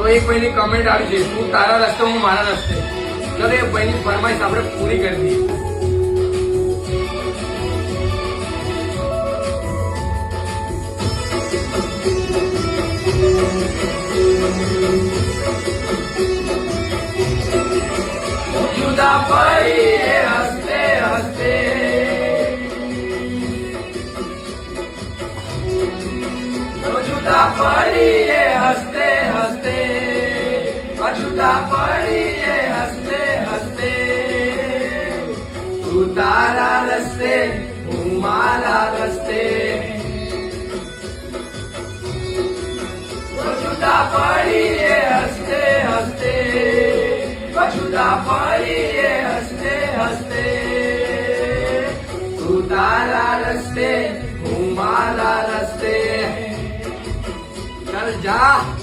तो एक बहनी कमेंट આવી છે તું તારા રસ્તે હું મારા રસ્તે ચલો એ બહેની ફરમાઈશ આપણે પૂરી કરી દઈએ जुदा पड़िए हंसते हंसते जुदा पड़िए हंसते हंसते जुदा पड़िए हंसते हंसते तू तारा रस्ते हूँ मारा रस्ते जुदा पड़िए हंसते हंसते जुदा पड़िए हंसते हंसते तू तारा रस्ते हूँ मारा रस्ते चल जा।